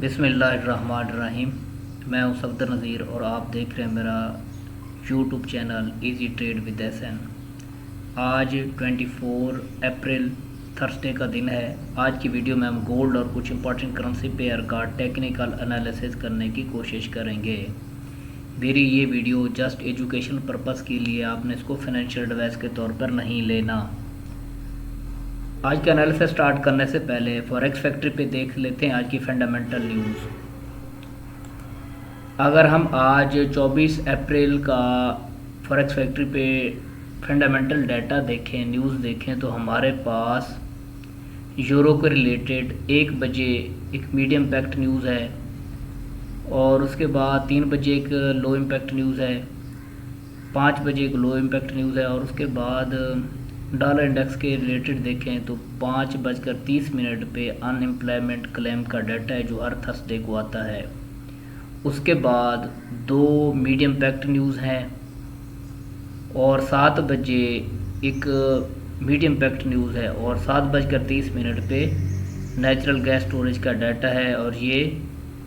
बिस्मिल्लाहिर्रहमानिर्रहीम। मैं हूं सफदर नज़ीर और आप देख रहे हैं मेरा YouTube channel easy trade with SN. आज 24 अप्रैल थर्सडे का दिन है। आज की वीडियो में हम गोल्ड और कुछ इंपॉर्टेंट करेंसी पेयर का टेक्निकल एनालिसिस करने की कोशिश करेंगे। मेरी ये वीडियो जस्ट एजुकेशन पर्पज़ के लिए, आपने इसको फाइनेंशियल एडवाइस के तौर पर नहीं लेना। आज का एनालिसिस स्टार्ट करने से पहले फॉरेक्स फैक्ट्री पे देख लेते हैं आज की फंडामेंटल न्यूज़। अगर हम आज 24 अप्रैल का फॉरेक्स फैक्ट्री पे फंडामेंटल डाटा देखें, न्यूज़ देखें, तो हमारे पास यूरो के रिलेटेड 1 बजे एक मीडियम इम्पैक्ट न्यूज़ है और उसके बाद 3 बजे एक लो इम्पैक्ट न्यूज़ है, 5 बजे एक लो इम्पैक्ट न्यूज़ है और उसके बाद डॉलर इंडेक्स के रिलेटेड देखें तो 5:30 पे अनएम्प्लॉयमेंट क्लेम का डाटा है जो हर थर्सडे को आता है। उसके बाद 2 मीडियम इम्पैक्ट न्यूज़ हैं और 7 बजे एक मीडियम इम्पैक्ट न्यूज़ है और 7:30 पे नेचुरल गैस स्टोरेज का डाटा है और ये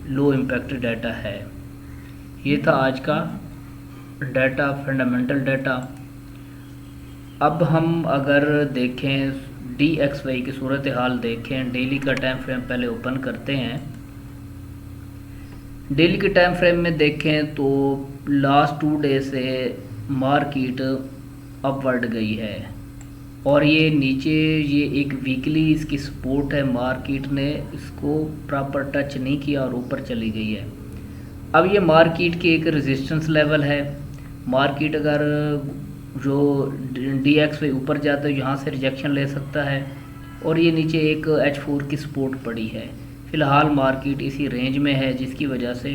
लो इम्पैक्ट डाटा है। ये था आज का डाटा, फंडामेंटल डाटा। अब हम अगर देखें DXY की सूरत हाल देखें, डेली का टाइम फ्रेम पहले ओपन करते हैं। डेली के टाइम फ्रेम में देखें तो लास्ट 2 डे से मार्केट अपवर्ड गई है और ये नीचे ये एक वीकली इसकी सपोर्ट है, मार्केट ने इसको प्रॉपर टच नहीं किया और ऊपर चली गई है। अब ये मार्केट की एक रेजिस्टेंस लेवल है। मार्केट अगर जो DXY ऊपर जाता है यहाँ से रिजेक्शन ले सकता है और ये नीचे एक H4 की सपोर्ट पड़ी है। फ़िलहाल मार्केट इसी रेंज में है जिसकी वजह से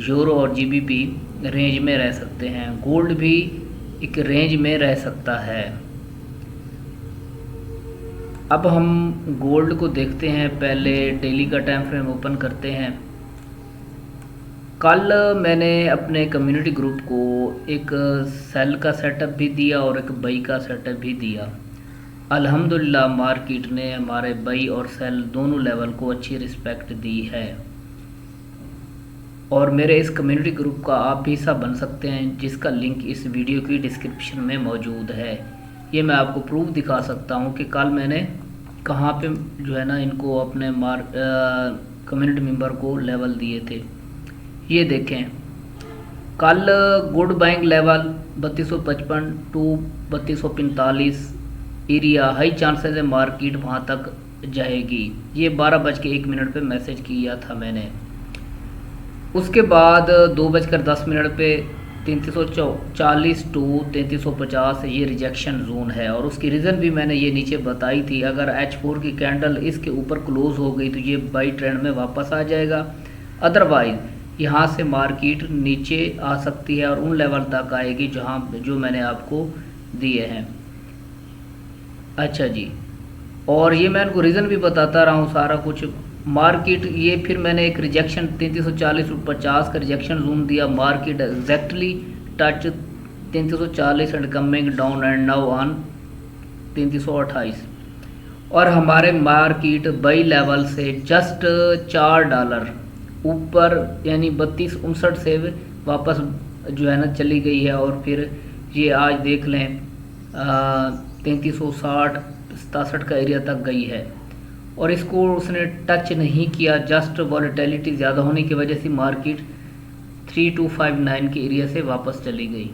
यूरो और GBP रेंज में रह सकते हैं। गोल्ड भी एक रेंज में रह सकता है। अब हम गोल्ड को देखते हैं। पहले डेली का टाइम फ्रेम ओपन करते हैं। कल मैंने अपने कम्युनिटी ग्रुप को एक सेल का सेटअप भी दिया और एक बाई का सेटअप भी दिया। अल्हम्दुलिल्लाह मार्केट ने हमारे बाई और सेल दोनों लेवल को अच्छी रिस्पेक्ट दी है और मेरे इस कम्युनिटी ग्रुप का आप भी हिस्सा बन सकते हैं जिसका लिंक इस वीडियो की डिस्क्रिप्शन में मौजूद है। ये मैं आपको प्रूफ दिखा सकता हूँ कि कल मैंने कहाँ पे जो है ना इनको अपने कम्युनिटी मेंबर को लेवल दिए थे। ये देखें, कल good buying level 3255 to 3245 area, high chances है मार्केट वहाँ तक जाएगी। ये 12:01 पे मैसेज किया था मैंने। उसके बाद 2:10 पे 3340 टू 3350 ये रिजेक्शन जोन है और उसकी रीज़न भी मैंने ये नीचे बताई थी। अगर H4 की कैंडल इसके ऊपर क्लोज हो गई तो ये बाई ट्रेंड में वापस आ जाएगा, अदरवाइज यहाँ से मार्केट नीचे आ सकती है और उन लेवल तक आएगी जो मैंने आपको दिए हैं। अच्छा जी, और ये मैं उनको रीज़न भी बताता रहा हूँ सारा कुछ। मार्केट ये फिर मैंने एक रिजेक्शन 3340 का रिजेक्शन जोन दिया। Market exactly touch 3340 and coming down and now on 3328 और हमारे मार्केट बाई लेवल से जस्ट $4 ऊपर यानी 3259 से वापस जो है ना चली गई है और फिर ये आज देख लें 3360-67 का एरिया तक गई है और इसको उसने टच नहीं किया। जस्ट वॉलेटिलिटी ज़्यादा होने की वजह से मार्केट 3259 के एरिया से वापस चली गई।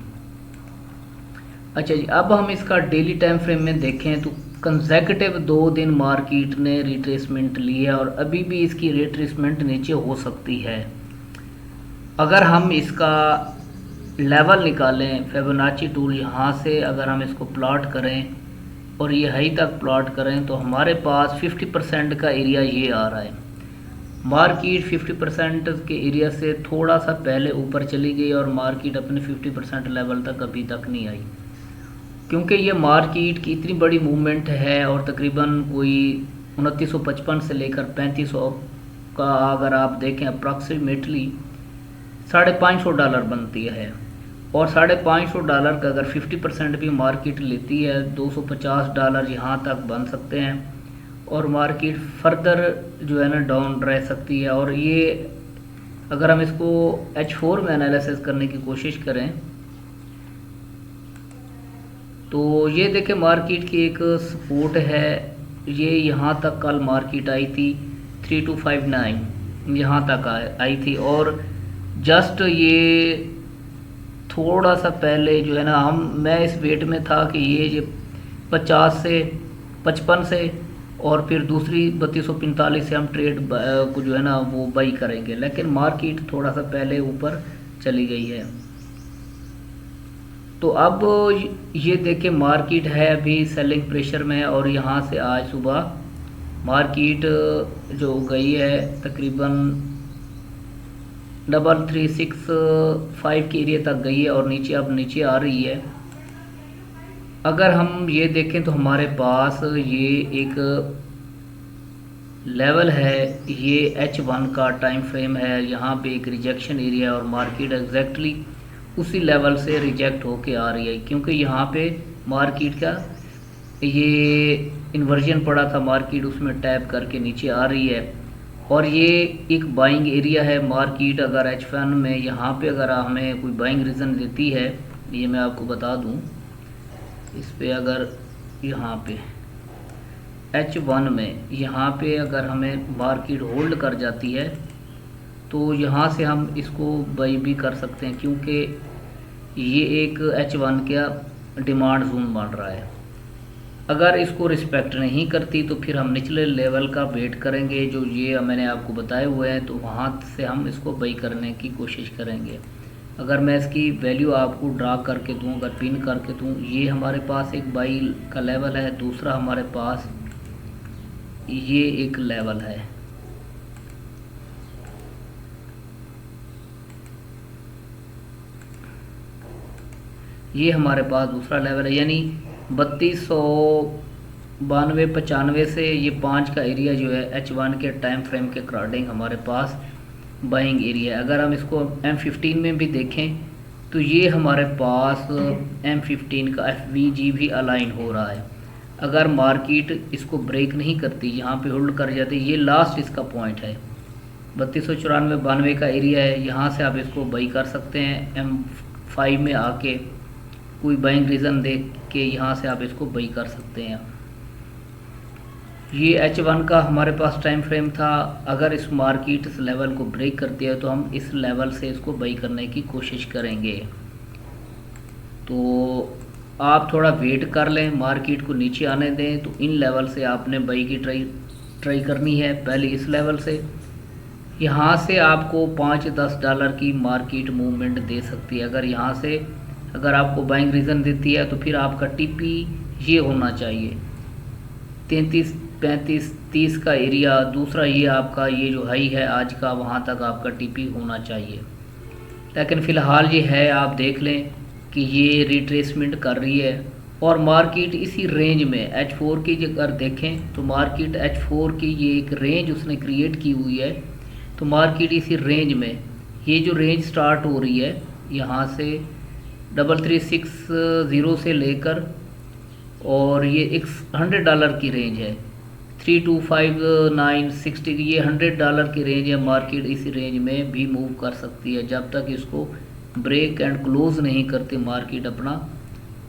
अच्छा जी, अब हम इसका डेली टाइम फ्रेम में देखें तो कंसेक्यूटिव 2 दिन मार्केट ने रिट्रेसमेंट ली है और अभी भी इसकी रिट्रेसमेंट नीचे हो सकती है। अगर हम इसका लेवल निकालें, फिबोनाची टूल यहाँ से अगर हम इसको प्लॉट करें और ये हाई तक प्लॉट करें तो हमारे पास 50% का एरिया ये आ रहा है। मार्केट 50% के एरिया से थोड़ा सा पहले ऊपर चली गई और मार्केट अपने 50% लेवल तक अभी तक नहीं आई क्योंकि ये मार्केट की इतनी बड़ी मूवमेंट है और तकरीबन कोई 2955 से लेकर 3500 का अगर आप देखें अप्रॉक्सीमेटली $550 बनती है और $550 का अगर 50% भी मार्केट लेती है $250 यहाँ तक बन सकते हैं और मार्केट फर्दर जो है ना डाउन रह सकती है। और ये अगर हम इसको H4 में एनालिसिस करने की कोशिश करें तो ये देखें मार्केट की एक सपोर्ट है, ये यहाँ तक कल मार्केट आई थी 3259 यहाँ तक आई थी। और जस्ट ये थोड़ा सा पहले जो है ना मैं इस वेट में था कि ये 50 से 55 से और फिर दूसरी 3245 से हम ट्रेड को जो है ना वो बाई करेंगे, लेकिन मार्केट थोड़ा सा पहले ऊपर चली गई है। तो अब ये देखें मार्केट है अभी सेलिंग प्रेशर में है और यहाँ से आज सुबह मार्केट जो गई है तकरीबन 3365 के एरिया तक गई है और नीचे अब नीचे आ रही है। अगर हम ये देखें तो हमारे पास ये एक लेवल है, ये H1 का टाइम फ्रेम है, यहाँ पे एक रिजेक्शन एरिया है और मार्केट एग्जैक्टली उसी लेवल से रिजेक्ट होके आ रही है, क्योंकि यहाँ पे मार्केट का ये इन्वर्जन पड़ा था, मार्केट उसमें टैप करके नीचे आ रही है। और ये एक बाइंग एरिया है। मार्केट अगर H1 में यहाँ पे अगर हमें कोई बाइंग रीज़न देती है, ये मैं आपको बता दूँ, इस पे अगर यहाँ पे H1 में यहाँ पे अगर हमें मार्केट होल्ड कर जाती है तो यहाँ से हम इसको बाई भी कर सकते हैं, क्योंकि ये एक H1 का डिमांड जोन बन रहा है। अगर इसको रिस्पेक्ट नहीं करती तो फिर हम निचले लेवल का वेट करेंगे, जो ये मैंने आपको बताए हुए हैं, तो वहाँ से हम इसको बाई करने की कोशिश करेंगे। अगर मैं इसकी वैल्यू आपको ड्रा करके दूँ, अगर पिन करके दूँ, ये हमारे पास एक बाई का लेवल है, दूसरा हमारे पास ये एक लेवल है। ये हमारे पास दूसरा लेवल है, यानी 3292-95 से ये 5 का एरिया जो है H1 के टाइम फ्रेम के अकॉर्डिंग हमारे पास बाइंग एरिया है। अगर हम इसको M15 में भी देखें तो ये हमारे पास M15 का FVG भी अलाइन हो रहा है। अगर मार्केट इसको ब्रेक नहीं करती, यहाँ पे होल्ड कर जाती, ये लास्ट इसका पॉइंट है 3294-92 का एरिया है, यहाँ से आप इसको बाई कर सकते हैं। M5 में आके कोई बाइंग रीज़न देख के यहाँ से आप इसको बाई कर सकते हैं। ये H1 का हमारे पास टाइम फ्रेम था। अगर इस मार्केट इस लेवल को ब्रेक करती है तो हम इस लेवल से इसको बाई करने की कोशिश करेंगे। तो आप थोड़ा वेट कर लें, मार्केट को नीचे आने दें। तो इन लेवल से आपने बाई की ट्राई करनी है। पहले इस लेवल से, यहाँ से आपको $5-10 की मार्केट मूवमेंट दे सकती है। अगर यहाँ से अगर आपको बाइंग रीज़न देती है तो फिर आपका टीपी ये होना चाहिए 33, 35, 30 का एरिया। दूसरा ये आपका ये जो हाई है आज का, वहाँ तक आपका टीपी होना चाहिए। लेकिन फ़िलहाल ये है, आप देख लें कि ये रिट्रेसमेंट कर रही है और मार्केट इसी रेंज में H4 की अगर देखें तो मार्केट H4 की ये एक रेंज उसने क्रिएट की हुई है। तो मार्केट इसी रेंज में, ये जो रेंज स्टार्ट हो रही है यहाँ से 3360 से लेकर, और ये $100 की रेंज है 325960 की, ये $100 की रेंज है। मार्केट इस रेंज में भी मूव कर सकती है जब तक इसको ब्रेक एंड क्लोज नहीं करती, मार्केट अपना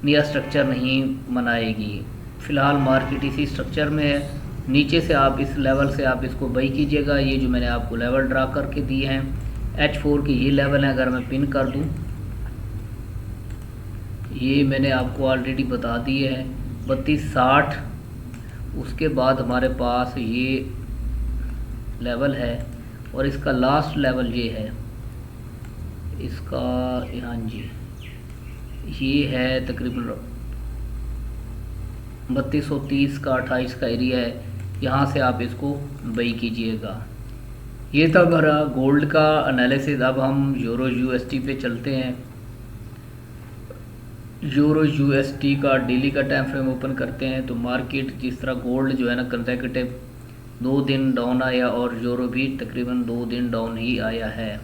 नया स्ट्रक्चर नहीं बनाएगी। फ़िलहाल मार्केट इसी स्ट्रक्चर में है। नीचे से आप इस लेवल से आप इसको बाई कीजिएगा। ये जो मैंने आपको लेवल ड्रा करके दिए हैं H4 के ये लेवल है। अगर मैं पिन कर दूं, ये मैंने आपको ऑलरेडी बता दिए हैं 3260। उसके बाद हमारे पास ये लेवल है और इसका लास्ट लेवल ये है, इसका हाँ जी ये है तकरीबन 3230 का 28 का एरिया है। यहाँ से आप इसको बाई कीजिएगा। ये था हमारा गोल्ड का एनालिसिस। अब हम यूरो USD पे चलते हैं। यूरो USD का डेली का टाइम फ्रेम ओपन करते हैं तो मार्केट जिस तरह गोल्ड जो है ना कंसेक्यूटिव 2 दिन डाउन आया और यूरो भी तकरीबन 2 दिन डाउन ही आया है।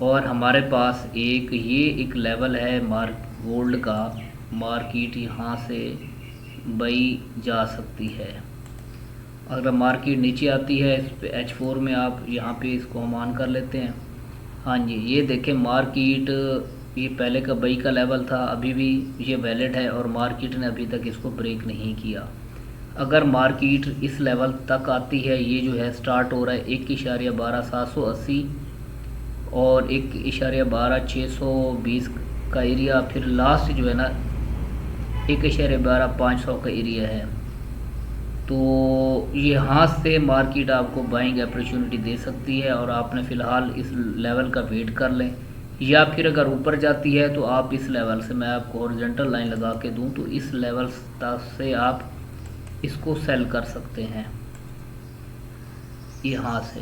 और हमारे पास एक लेवल है गोल्ड का, मार्केट यहाँ से बाई जा सकती है। अगर मार्केट नीचे आती है इस पे H4 में आप यहाँ पे इसको हम ऑन कर लेते हैं। हाँ जी, ये देखें मार्केट, ये पहले का बाई का लेवल था, अभी भी ये वैलिड है और मार्केट ने अभी तक इसको ब्रेक नहीं किया। अगर मार्केट इस लेवल तक आती है, ये जो है स्टार्ट हो रहा है 1.12780 और 1.12620 का एरिया, फिर लास्ट जो है ना 1.12500 का एरिया है। तो यहाँ से मार्केट आपको बाइंग अपॉर्चुनिटी दे सकती है और आपने फ़िलहाल इस लेवल का वेट कर लें, या फिर अगर ऊपर जाती है तो आप इस लेवल से, मैं आपको हॉरिजॉन्टल लाइन लगा के दूं तो इस लेवल से आप इसको सेल कर सकते हैं। यहाँ से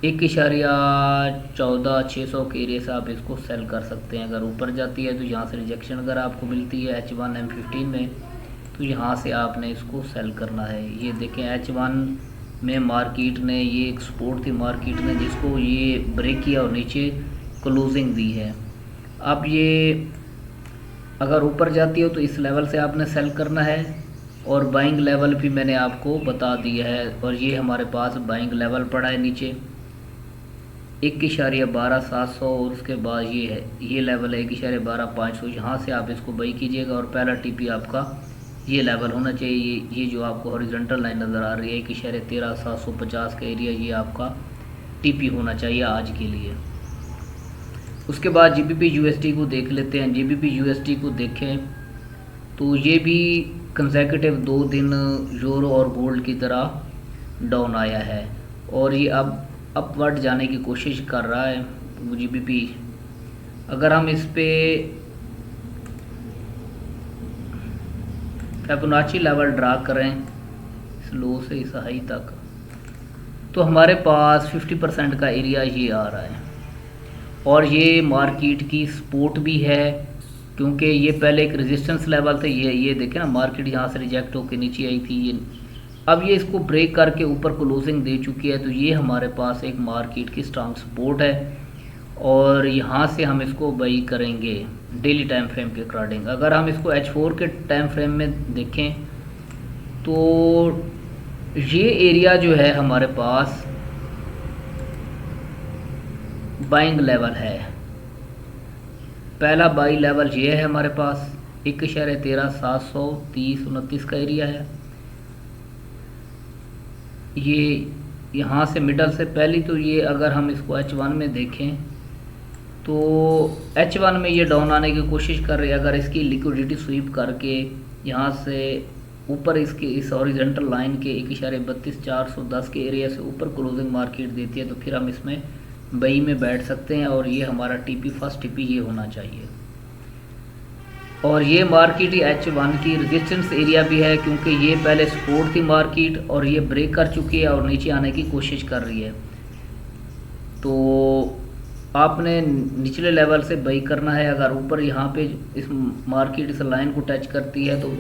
1.14600 के एरिया से आप इसको सेल कर सकते हैं। अगर ऊपर जाती है तो यहाँ से रिजेक्शन अगर आपको मिलती है H1 M15 में, तो यहाँ से आपने इसको सेल करना है। ये देखें H1 में मार्केट ने, ये एक सपोर्ट थी मार्केट ने जिसको ये ब्रेक किया और नीचे क्लोजिंग दी है। अब ये अगर ऊपर जाती हो तो इस लेवल से आपने सेल करना है और बाइंग लेवल भी मैंने आपको बता दिया है। और ये हमारे पास बाइंग लेवल पड़ा है नीचे 1.12700 और उसके बाद ये है, ये लेवल है 1.12500। यहाँ से आप इसको बाई कीजिएगा और पहला टीपी आपका ये लेवल होना चाहिए। ये जो आपको हॉरिजॉन्टल लाइन नज़र आ रही है 1.13750 का एरिया, ये आपका टीपी होना चाहिए आज के लिए। उसके बाद GBP USD को देख लेते हैं। GBP USD को देखें तो ये भी कंसेक्यूटिव 2 दिन यूरो और गोल्ड की तरह डाउन आया है और ये अब अपवर्ड जाने की कोशिश कर रहा है GBP। अगर हम इस पे फिबोनाची लेवल ड्रा करें इस लो से इस हाई तक, तो हमारे पास 50% का एरिया ये आ रहा है और ये मार्केट की सपोर्ट भी है क्योंकि ये पहले एक रेजिस्टेंस लेवल था। ये देखें ना, मार्केट यहाँ से रिजेक्ट होकर नीचे आई थी, ये अब ये इसको ब्रेक करके ऊपर क्लोजिंग दे चुकी है। तो ये हमारे पास एक मार्केट की स्ट्रांग सपोर्ट है और यहाँ से हम इसको बाई करेंगे डेली टाइम फ्रेम के अकॉर्डिंग। अगर हम इसको H4 के टाइम फ्रेम में देखें तो ये एरिया जो है हमारे पास बाइंग लेवल है। पहला बाई लेवल ये है हमारे पास 1.13730-29 का एरिया है। ये यहाँ से मिडल से पहली, तो ये अगर हम इसको H1 में देखें तो H1 में ये डाउन आने की कोशिश कर रही है। अगर इसकी लिक्विडिटी स्वीप करके यहाँ से ऊपर इसके इस हॉरिजॉन्टल लाइन के 1.32410 के एरिया से ऊपर क्लोजिंग मार्केट देती है तो फिर हम इसमें बाई में बैठ सकते हैं और ये हमारा टीपी, फर्स्ट टीपी ये होना चाहिए। और ये मार्केट ही H1 की रेजिस्टेंस एरिया भी है क्योंकि ये पहले सपोर्ट थी मार्केट और ये ब्रेक कर चुकी है और नीचे आने की कोशिश कर रही है। तो आपने निचले लेवल से बाई करना है। अगर ऊपर यहाँ पे इस मार्केट इस लाइन को टच करती है तो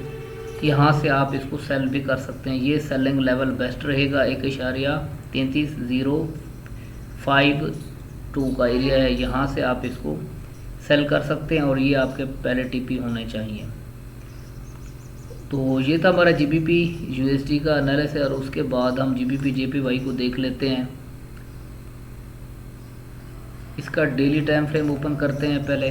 यहाँ से आप इसको सेल भी कर सकते हैं। ये सेलिंग लेवल बेस्ट रहेगा 1.33052 का एरिया है, यहाँ से आप इसको सेल कर सकते हैं और ये आपके पहले टीपी होने चाहिए। तो ये था हमारा GBP USD का एनालिसिस और उसके बाद हम GBP JPY को देख लेते हैं। इसका डेली टाइम फ्रेम ओपन करते हैं। पहले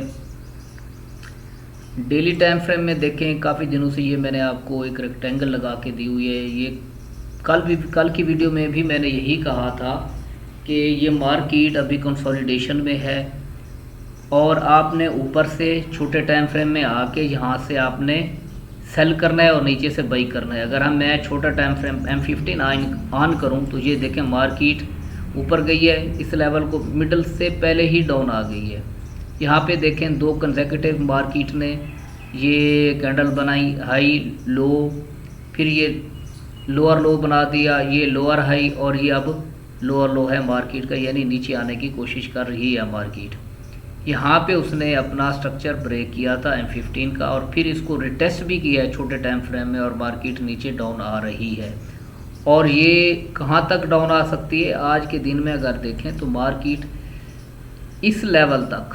डेली टाइम फ्रेम में देखें, काफ़ी दिनों से ये मैंने आपको एक रेक्टेंगल लगा के दी हुई है। ये कल की वीडियो में भी मैंने यही कहा था कि ये मार्केट अभी कंसोलिडेशन में है और आपने ऊपर से छोटे टाइम फ्रेम में आके यहाँ से आपने सेल करना है और नीचे से बाई करना है। अगर मैं छोटा टाइम फ्रेम M15 ऑन करूँ तो ये देखें मार्केट ऊपर गई है, इस लेवल को मिडल से पहले ही डाउन आ गई है। यहाँ पे देखें 2 कंसेक्यूटिव मार्केट ने ये कैंडल बनाई, हाई लो, फिर ये लोअर लो बना दिया, ये लोअर हाई और ये अब लोअर लो है मार्केट का, यानी नीचे आने की कोशिश कर रही है मार्केट। यहाँ पे उसने अपना स्ट्रक्चर ब्रेक किया था M15 का और फिर इसको रिटेस्ट भी किया है छोटे टाइम फ्रेम में और मार्केट नीचे डाउन आ रही है। और ये कहाँ तक डाउन आ सकती है आज के दिन में अगर देखें तो मार्केट इस लेवल तक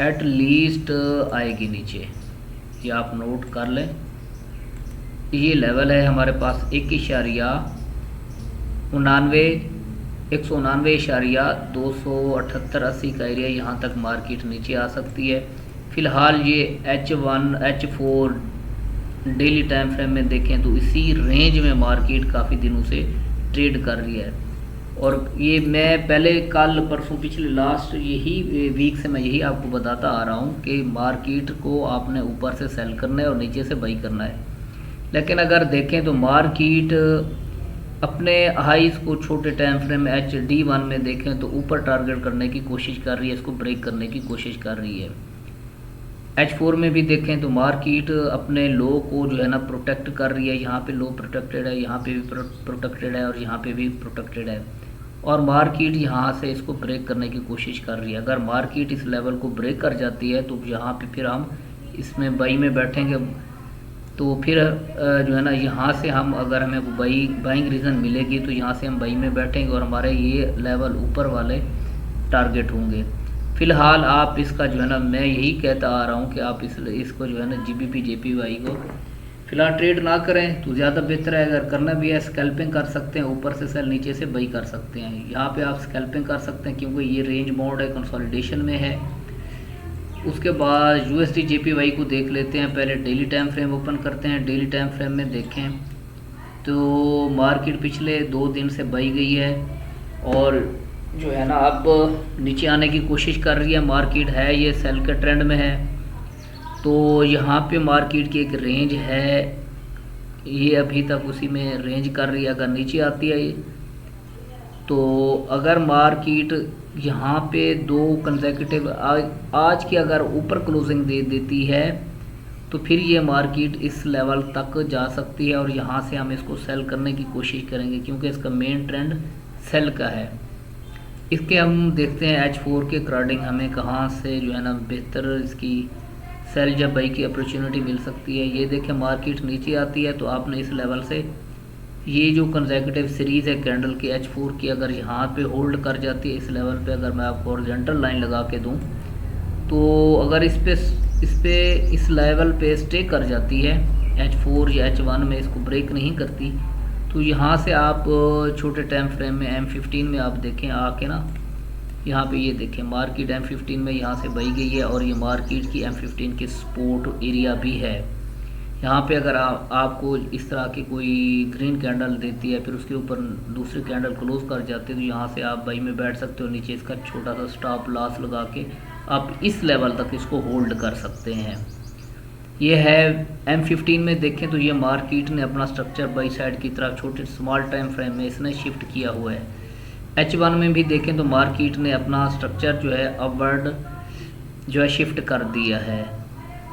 एट लीस्ट आएगी नीचे, ये आप नोट कर लें। ये लेवल है हमारे पास 1,99,199,278 का एरिया, यहाँ तक मार्केट नीचे आ सकती है। फ़िलहाल ये H1 H4 daily time frame में देखें तो इसी रेंज में मार्केट काफ़ी दिनों से ट्रेड कर रही है। और ये मैं पहले कल परसों पिछले लास्ट यही वीक से मैं यही आपको बताता आ रहा हूँ कि मार्केट को आपने ऊपर से सेल करना है और नीचे से बाई करना है। लेकिन अगर देखें तो मार्केट अपने हाईज को छोटे टाइम फ्रेम HD1 में देखें तो ऊपर टारगेट करने की कोशिश कर रही है, इसको ब्रेक करने की कोशिश कर रही है। H4 में भी देखें तो मार्केट अपने लो को जो है ना प्रोटेक्ट कर रही है। यहाँ पे लो प्रोटेक्टेड है, यहाँ पे भी प्रोटेक्टेड है और यहाँ पे भी प्रोटेक्टेड है, और मार्केट यहाँ से इसको ब्रेक करने की कोशिश कर रही है। अगर मार्केट इस लेवल को ब्रेक कर जाती है तो यहाँ पे फिर हम इसमें बाई में बैठेंगे, तो फिर जो है ना यहाँ से हम अगर हमें बाइंग रीज़न मिलेगी तो यहाँ से हम बाई में बैठेंगे और हमारे ये लेवल ऊपर वाले टारगेट होंगे। फ़िलहाल आप इसका जो है ना मैं यही कहता आ रहा हूँ कि आप इसको जो है ना GBP JPY को फ़िलहाल ट्रेड ना करें तो ज़्यादा बेहतर है। अगर करना भी है स्कैल्पिंग कर सकते हैं, ऊपर से सेल नीचे से बाई कर सकते हैं। यहाँ पे आप स्कैल्पिंग कर सकते हैं क्योंकि ये रेंज बाउंड है, कंसोलिडेशन में है। उसके बाद USD JPY को देख लेते हैं। पहले डेली टाइम फ्रेम ओपन करते हैं। डेली टाइम फ्रेम में देखें तो मार्केट पिछले 2 दिन से बाई गई है और जो है ना अब नीचे आने की कोशिश कर रही है। मार्केट है ये सेल के ट्रेंड में है, तो यहाँ पे मार्केट की एक रेंज है, ये अभी तक उसी में रेंज कर रही है। अगर नीचे आती है तो अगर मार्केट यहाँ पे 2 कंसेक्यूटिव आज की अगर ऊपर क्लोजिंग दे देती है तो फिर ये मार्केट इस लेवल तक जा सकती है और यहाँ से हम इसको सेल करने की कोशिश करेंगे क्योंकि इसका मेन ट्रेंड सेल का है। इसके हम देखते हैं H4 के अकॉर्डिंग हमें कहाँ से जो है ना बेहतर इसकी सेल या बाई की अपॉर्चुनिटी मिल सकती है। ये देखें मार्केट नीचे आती है तो आपने इस लेवल से ये जो कंसेक्यूटिव सीरीज़ है कैंडल की H4 की अगर यहाँ पे होल्ड कर जाती है इस लेवल पे, अगर मैं आपको हॉरिजॉन्टल लाइन लगा के दूँ तो अगर इस लेवल पे स्टे कर जाती है H4 या H1 में इसको ब्रेक नहीं करती तो यहाँ से आप छोटे टाइम फ्रेम में M15 में आप देखें आके ना, यहाँ पे ये देखें मार्केट M15 में यहाँ से बाई गई है और ये मार्केट की M15 की सपोर्ट एरिया भी है। यहाँ पे अगर आपको इस तरह की कोई ग्रीन कैंडल देती है फिर उसके ऊपर दूसरी कैंडल क्लोज कर जाती है तो यहाँ से आप बाई में बैठ सकते हो। नीचे इसका छोटा सा स्टॉप लॉस लगा के आप इस लेवल तक इसको होल्ड कर सकते हैं। ये है M15 में देखें तो ये मार्केट ने अपना स्ट्रक्चर बाई साइड की तरफ छोटे स्मॉल टाइम फ्रेम में इसने शिफ्ट किया हुआ है। H1 में भी देखें तो मार्केट ने अपना स्ट्रक्चर जो है अपवर्ड जो है शिफ्ट कर दिया है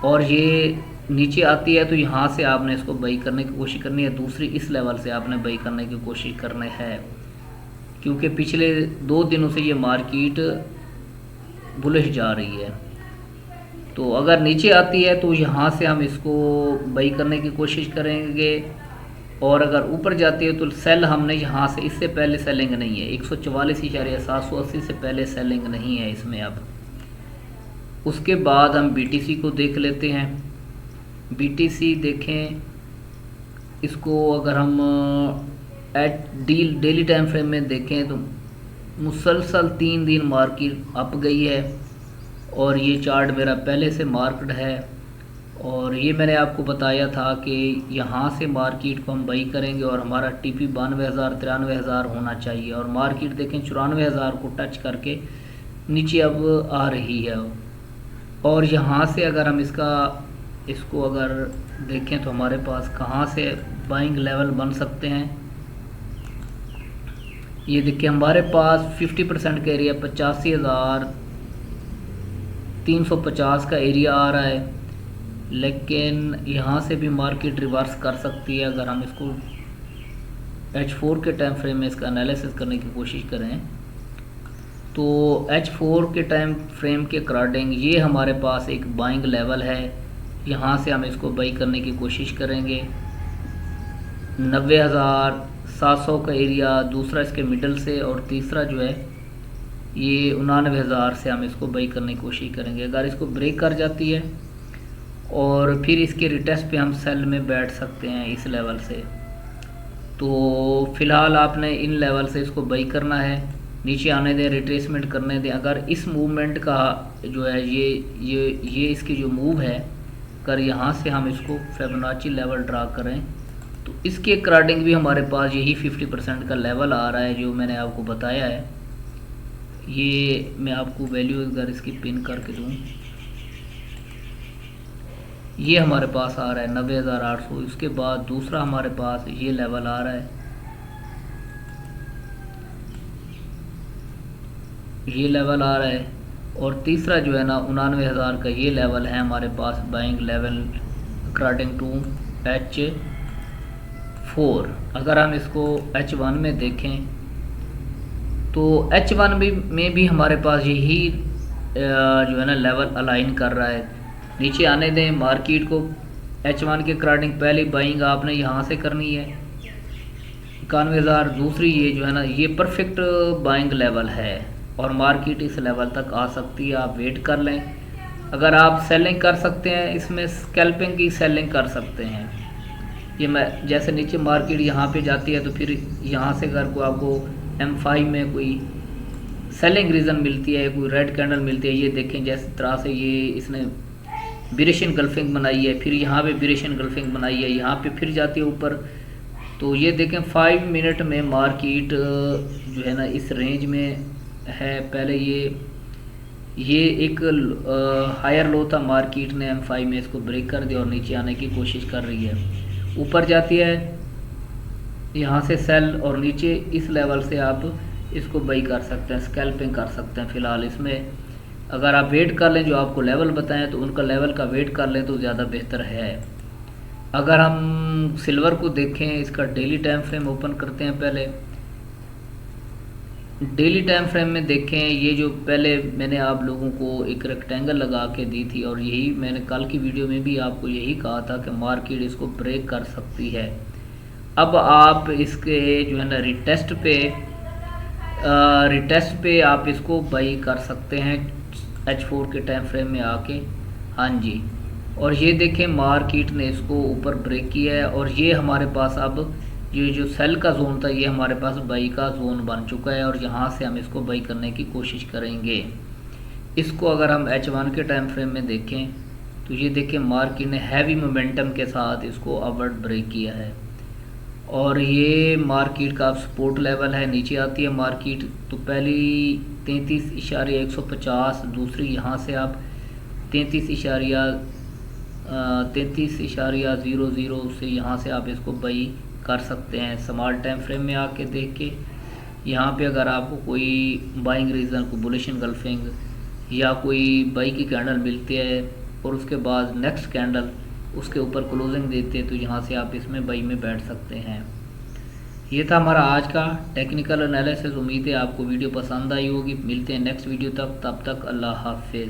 और ये नीचे आती है तो यहाँ से आपने इसको बाई करने की कोशिश करनी है। दूसरी इस लेवल से आपने बाई करने की कोशिश करनी है क्योंकि पिछले 2 दिनों से ये मार्केट बुलिश जा रही है। तो अगर नीचे आती है तो यहाँ से हम इसको बाई करने की कोशिश करेंगे और अगर ऊपर जाती है तो सेल हमने यहाँ से इससे पहले सेलिंग नहीं है 144.780 से पहले सेलिंग नहीं है इसमें। अब उसके बाद हम BTC को देख लेते हैं। BTC देखें इसको अगर हम डेली टाइम फ्रेम में देखें तो मुसलसल 3 दिन मार्केट अप गई है और ये चार्ट मेरा पहले से मार्क्ड है और ये मैंने आपको बताया था कि यहाँ से मार्केट को हम बाई करेंगे और हमारा TP 92,000 93,000 होना चाहिए और मार्केट देखें 94,000 को टच करके नीचे अब आ रही है। और यहाँ से अगर हम इसको अगर देखें तो हमारे पास कहाँ से बाइंग लेवल बन सकते हैं। ये देखिए हमारे पास 50% का एरिया 85,350 का एरिया आ रहा है, लेकिन यहाँ से भी मार्केट रिवर्स कर सकती है। अगर हम इसको H4 के टाइम फ्रेम में इसका एनालिसिस करने की कोशिश करें तो H4 के टाइम फ्रेम के अकॉर्डिंग ये हमारे पास एक बाइंग लेवल है। यहाँ से हम इसको बाई करने की कोशिश करेंगे। 90,700 का एरिया दूसरा इसके मिडल से और तीसरा जो है ये 99,000 से हम इसको बाई करने की कोशिश करेंगे। अगर इसको ब्रेक कर जाती है और फिर इसके रिटेस्ट पे हम सेल में बैठ सकते हैं इस लेवल से। तो फ़िलहाल आपने इन लेवल से इसको बाई करना है, नीचे आने दें, रिट्रेसमेंट करने दें। अगर इस मूवमेंट का जो है ये इसकी जो मूव है, अगर यहाँ से हम इसको फिबोनाची लेवल ड्रा करें तो इसके अकॉर्डिंग भी हमारे पास यही 50% का लेवल आ रहा है जो मैंने आपको बताया है। ये मैं आपको वैल्यू अगर इसकी पिन करके दूँ, ये हमारे पास आ रहा है 90,800। इसके बाद दूसरा हमारे पास ये लेवल आ रहा है, ये लेवल आ रहा है, और तीसरा जो है ना 99,000 का ये लेवल है हमारे पास buying level according to H4। अगर हम इसको H1 में देखें तो H1 में भी हमारे पास यही जो है ना लेवल अलाइन कर रहा है। नीचे आने दें मार्केट को। H1 के अकॉर्डिंग पहली बाइंग आपने यहाँ से करनी है 91,000। दूसरी ये जो है ना ये परफेक्ट बाइंग लेवल है और मार्केट इस लेवल तक आ सकती है, आप वेट कर लें। अगर आप सेलिंग कर सकते हैं, इसमें स्कैल्पिंग की सेलिंग कर सकते हैं। ये मैं जैसे नीचे मार्केट यहाँ पे जाती है तो फिर यहाँ से अगर को आपको M5 में कोई सेलिंग रीज़न मिलती है, कोई रेड कैंडल मिलती है, ये देखें जिस तरह से ये इसने बिरिश एनगल्फिंग बनाई है, फिर यहाँ पे बिरिश एनगल्फिंग बनाई है, यहाँ पे फिर जाती है ऊपर। तो ये देखें 5 मिनट में मार्केट जो है ना इस रेंज में है। पहले ये एक हायर लो था, मार्केट ने M5 में इसको ब्रेक कर दिया और नीचे आने की कोशिश कर रही है। ऊपर जाती है यहाँ से सेल और नीचे इस लेवल से आप इसको बाई कर सकते हैं, स्कैल्पिंग कर सकते हैं। फ़िलहाल इसमें अगर आप वेट कर लें, जो आपको लेवल बताएं तो उनका लेवल का वेट कर लें तो ज़्यादा बेहतर है। अगर हम सिल्वर को देखें, इसका डेली टाइम फ्रेम ओपन करते हैं। पहले डेली टाइम फ्रेम में देखें, ये जो पहले मैंने आप लोगों को एक रेक्टेंगल लगा के दी थी और यही मैंने कल की वीडियो में भी आपको यही कहा था कि मार्केट इसको ब्रेक कर सकती है। अब आप इसके जो है ना रिटेस्ट पे आप इसको बाई कर सकते हैं H4 के टाइम फ्रेम में आके। हाँ जी, और ये देखें मार्केट ने इसको ऊपर ब्रेक किया है और ये हमारे पास अब ये जो सेल का जोन था ये हमारे पास बाई का जोन बन चुका है और यहाँ से हम इसको बाई करने की कोशिश करेंगे। इसको अगर हम H1 के टाइम फ्रेम में देखें तो ये देखें मार्केट ने हैवी मोमेंटम के साथ इसको अपवर्ड ब्रेक किया है और ये मार्केट का सपोर्ट लेवल है। नीचे आती है मार्केट तो पहली 33.150, दूसरी यहाँ से आप 33.00 से यहाँ से आप इसको बाई कर सकते हैं। स्मॉल टाइम फ्रेम में आके देख के यहाँ पे अगर आपको कोई बाइंग रीज़न, कोई बुलिश एनगल्फिंग या कोई बाई की कैंडल मिलती है और उसके बाद नेक्स्ट कैंडल उसके ऊपर क्लोजिंग देते हैं तो यहाँ से आप इसमें बाई में बैठ सकते हैं। ये था हमारा आज का टेक्निकल एनालिसिस। उम्मीद है आपको वीडियो पसंद आई होगी। मिलते हैं नेक्स्ट वीडियो तक, तब तक अल्लाह हाफिज़।